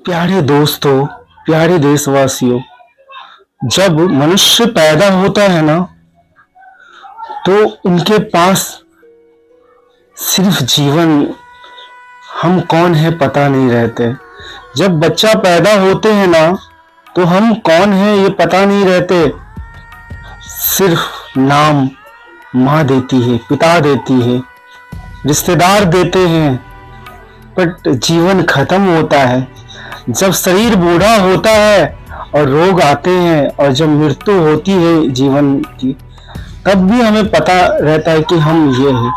प्यारे दोस्तों, प्यारे देशवासियों, जब मनुष्य पैदा होता है ना, तो उनके पास सिर्फ जीवन, हम कौन है पता नहीं रहते। जब बच्चा पैदा होते हैं ना, तो हम कौन है ये पता नहीं रहते। सिर्फ नाम माँ देती है, पिता देती है, रिश्तेदार देते हैं, बट जीवन खत्म होता है। जब शरीर बूढ़ा होता है और रोग आते हैं और जब मृत्यु होती है जीवन की, तब भी हमें पता रहता है कि हम ये हैं।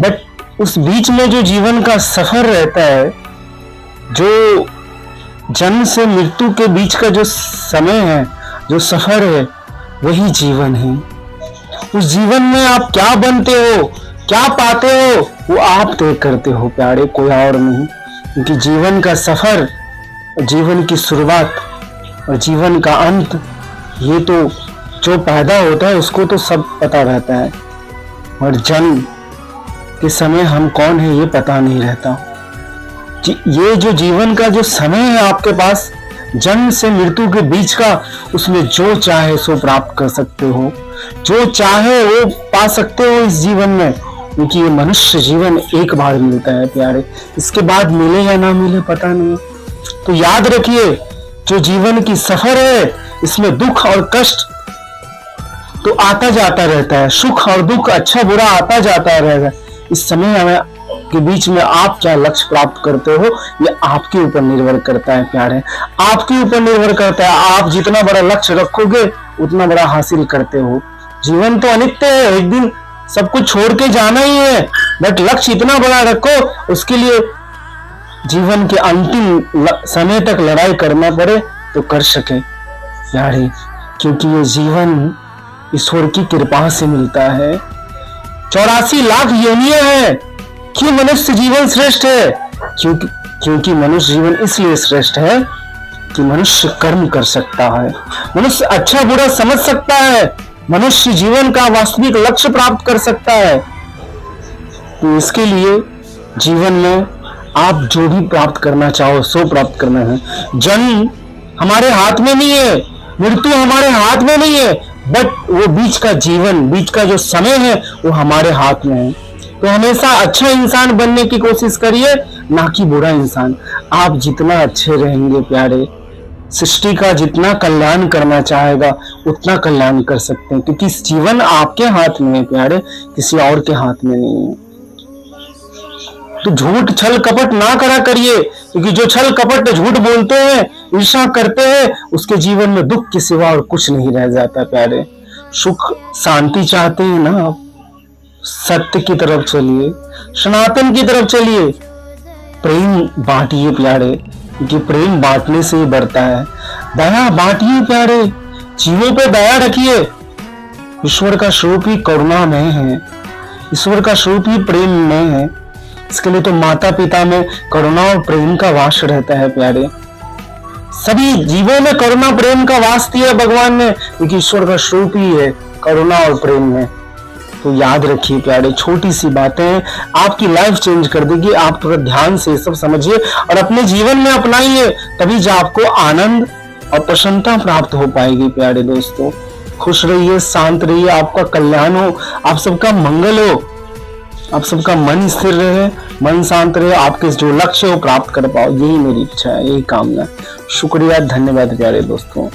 बट उस बीच में जो जीवन का सफर रहता है, जो जन्म से मृत्यु के बीच का जो समय है, जो सफर है, वही जीवन है। उस जीवन में आप क्या बनते हो, क्या पाते हो, वो आप तय करते हो प्यारे, कोई और नहीं। क्योंकि जीवन का सफर, जीवन की शुरुआत और जीवन का अंत, ये तो जो पैदा होता है उसको तो सब पता रहता है, और जन्म के समय हम कौन है ये पता नहीं रहता। ये जो जीवन का जो समय है आपके पास, जन्म से मृत्यु के बीच का, उसमें जो चाहे सो प्राप्त कर सकते हो, जो चाहे वो पा सकते हो इस जीवन में। क्योंकि ये मनुष्य जीवन एक बार मिलता है प्यारे, इसके बाद मिले या ना मिले पता नहीं। तो याद रखिए, जो जीवन की सफर है, इसमें दुख और कष्ट तो आता जाता रहता है, सुख और दुख, अच्छा बुरा आता जाता रहेगा। इस समय हमें के बीच में आप क्या लक्ष्य प्राप्त करते हो, ये आपके ऊपर निर्भर करता है प्यारे, आपके ऊपर निर्भर करता है। आप जितना बड़ा लक्ष्य रखोगे उतना बड़ा हासिल करते हो। जीवन तो अनित्य है, एक दिन सब कुछ छोड़ के जाना ही है, बट लक्ष्य इतना बड़ा रखो, उसके लिए जीवन के अंतिम समय तक लड़ाई करना पड़े तो कर सके यारे। क्योंकि ये जीवन ईश्वर की कृपा से मिलता है। 84 लाख योनियां हैं। क्यों मनुष्य जीवन श्रेष्ठ है? क्योंकि मनुष्य जीवन इसलिए श्रेष्ठ है कि मनुष्य कर्म कर सकता है, मनुष्य अच्छा बुरा समझ सकता है, मनुष्य जीवन का वास्तविक लक्ष्य प्राप्त कर सकता है। तो इसके लिए जीवन में आप जो भी प्राप्त करना चाहो सो प्राप्त करना है। जन्म हमारे हाथ में नहीं है, मृत्यु हमारे हाथ में नहीं है, बट वो बीच का जीवन, बीच का जो समय है, वो हमारे हाथ में है। तो हमेशा अच्छा इंसान बनने की कोशिश करिए, ना कि बुरा इंसान। आप जितना अच्छे रहेंगे प्यारे, सृष्टि का जितना कल्याण करना चाहेगा उतना कल्याण कर सकते हैं। क्योंकि जीवन आपके हाथ में है प्यारे, किसी और के हाथ में नहीं है। तो झूठ छल कपट ना करा करिए, क्योंकि जो छल कपट झूठ बोलते हैं, ईर्ष्या करते हैं, उसके जीवन में दुख के सिवा और कुछ नहीं रह जाता प्यारे। सुख शांति चाहते हैं ना आप, सत्य की तरफ चलिए, सनातन की तरफ चलिए, प्रेम बांटिए प्यारे, क्योंकि प्रेम बांटने से ही बढ़ता है। दया बांटिए प्यारे, जीवों पे दया रखिए। ईश्वर का स्वरूप ही करुणा में है, ईश्वर का स्वरूप ही प्रेम में है। इसके लिए तो माता पिता में करुणा और प्रेम का वास रहता है प्यारे। सभी जीवों में करुणा प्रेम का वास दिया है भगवान ने, क्योंकि ईश्वर का स्वरूप ही है करुणा और प्रेम में। तो याद रखिए प्यारे, छोटी सी बातें आपकी लाइफ चेंज कर देगी। आप थोड़ा ध्यान से सब समझिए और अपने जीवन में अपनाइए, तभी जो आपको आनंद और प्रसन्नता प्राप्त हो पाएगी प्यारे दोस्तों। खुश रहिए, शांत रहिए, आपका कल्याण हो, आप सबका मंगल हो, आप सबका मन स्थिर रहे, मन शांत रहे, आपके जो लक्ष्य हो प्राप्त कर पाओ, यही मेरी इच्छा है, यही कामना है। शुक्रिया, धन्यवाद प्यारे दोस्तों।